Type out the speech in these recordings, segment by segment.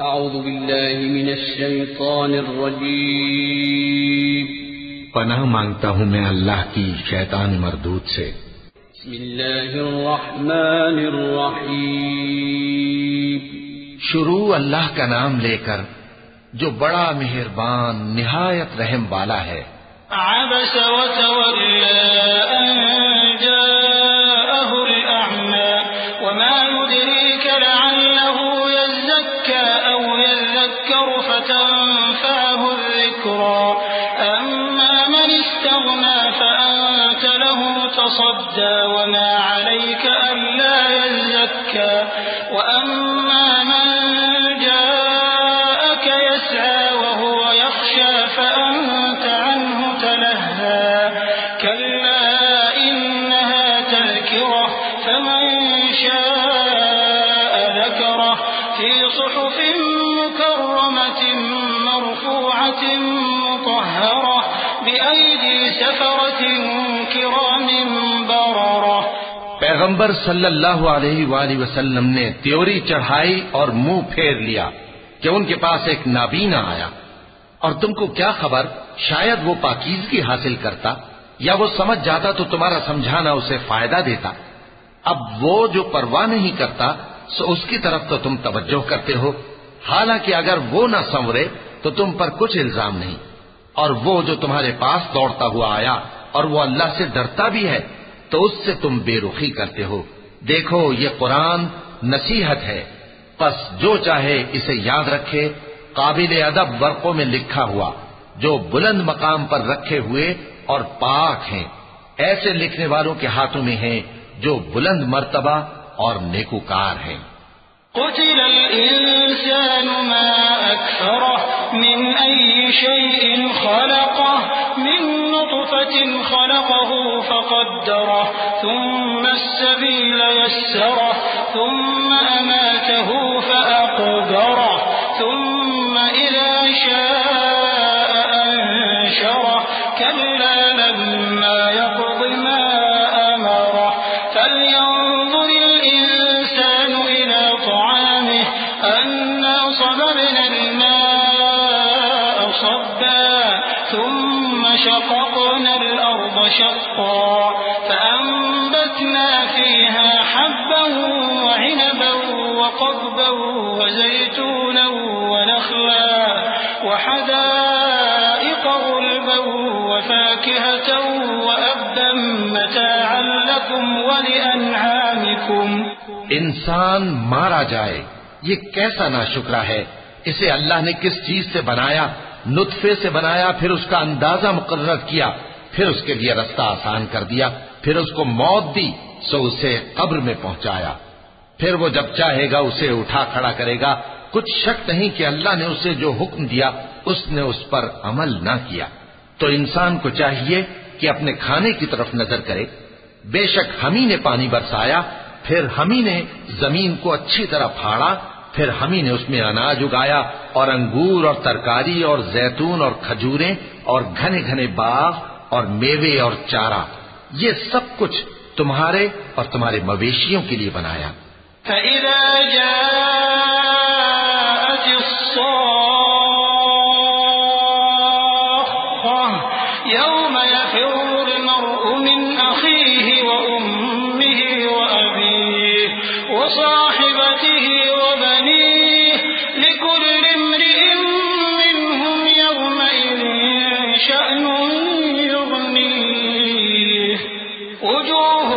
اعوذ باللہ من الشیطان الرجیم پناہ مانگتا ہوں میں اللہ کی شیطان مردود سے۔ بسم اللہ الرحمن الرحیم شروع اللہ کا نام لے کر جو بڑا مہربان نہایت رحم والا ہے۔ عبس وتولى أن جاءه الأعمى وما يدريك لعله يزكى أو يذكر فتنفعه الذكرى أما من استغنى فأنت له تصدى وما عليك ألا يزكى وأما من جاءك يسعى وهو يخشى فأنت عنه تلهى كلا إنها تذكرة فمن شاء ذكره في صحف مكرمة مرفوعة مطهرة بأيدي سفرة كرام بررة۔ پیغمبر صلی اللہ علیہ وآلہ وسلم نے تیوری چڑھائی اور منہ پھیر لیا کہ ان کے پاس ایک نابینا آیا، اور تم کو کیا خبر شاید وہ پاکیزگی حاصل کرتا یا وہ سمجھ جاتا تو تمہارا سمجھانا اسے فائدہ دیتا۔ اب وہ جو پرواہ نہیں کرتا سو اس کی طرف تو تم توجہ کرتے ہو، حالانکہ اگر وہ نہ سنورے تو تم پر کچھ الزام نہیں۔ اور وہ جو تمہارے پاس دوڑتا ہوا آیا اور وہ اللہ سے ڈرتا بھی ہے تو اس سے تم بے رخی کرتے ہو۔ دیکھو یہ قرآن نصیحت ہے، پس جو چاہے اسے یاد رکھے، قابل ادب ورقوں میں لکھا ہوا جو بلند مقام پر رکھے ہوئے اور پاک ہیں، ایسے لکھنے والوں کے ہاتھوں میں ہیں جو بلند مرتبہ اور نیکوکار ہیں۔ قتل الإنسان ما أكفره من أي شيء خلقه من نطفة خلقه فقدره ثم السبيل يسره ثم أماته فأقبره ثم إذا شاء أنشره كلا لما يقض ما أمره فلينظر الإنسان إلى طعامه أنا صببنا الماء صبا ثم شققنا الأرض شقا فأنبتنا فيها حبا وعنبا وقضبا وزيتونا ونخلا وحدائق غلبا وفاكهة وأبا متاعا لكم ولأنعامكم۔ انسان مارا جائے یہ کیسا ناشکرا ہے، اسے اللہ نے کس چیز سے بنایا؟ نطفے سے بنایا، پھر اس کا اندازہ مقرر کیا، پھر اس کے لیے رستہ آسان کر دیا، پھر اس کو موت دی سو اسے قبر میں پہنچایا، پھر وہ جب چاہے گا اسے اٹھا کھڑا کرے گا۔ کچھ شک نہیں کہ اللہ نے اسے جو حکم دیا اس نے اس پر عمل نہ کیا۔ تو انسان کو چاہیے کہ اپنے کھانے کی طرف نظر کرے۔ بے شک ہم ہی نے پانی برسایا، پھر ہم ہی نے زمین کو اچھی طرح پھاڑا، پھر ہم ہی نے اس میں اناج اگایا اور انگور اور ترکاری اور زیتون اور کھجوریں اور گھنے گھنے باغ اور میوے اور چارہ، یہ سب کچھ تمہارے اور تمہارے مویشیوں کے لیے بنایا۔ فإذا جاءت الصاخة يوم يفر المرء من أخيه وأمه وأبيه وصاحبته وبنيه لكل امرئ منهم يومئذ شأن يغنيه وجوه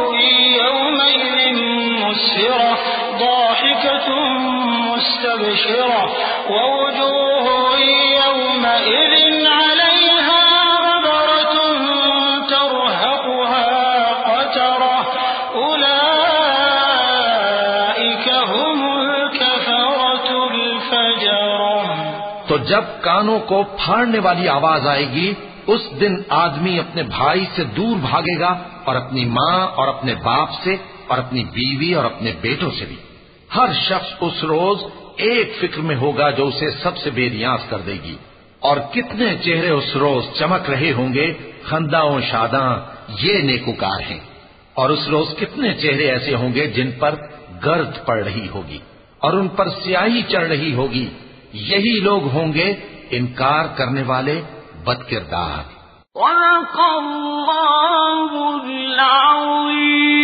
يومئذ مسفرة ضاحكة مستبشرة ووجوه يومئذ عليها غبرة ترهقها قترة أولئك هم الكفرة الفجرة۔ تو جب کانوں کو پھاڑنے والی آواز آئے گی اس دن آدمی اپنے بھائی سے دور بھاگے گا اور اپنی ماں اور اپنے باپ سے اور اپنی بیوی اور اپنے بیٹوں سے بھی۔ ہر شخص اس روز ایک فکر میں ہوگا جو اسے سب سے بے نیاز کر دے گی۔ اور کتنے چہرے اس روز چمک رہے ہوں گے، خنداں و شاداں، یہ نیکوکار ہیں۔ اور اس روز کتنے چہرے ایسے ہوں گے جن پر گرد پڑ رہی ہوگی اور ان پر سیاہی چڑھ رہی ہوگی، یہی لوگ ہوں گے انکار کرنے والے بد کردار۔ صدق اللہ العظیم۔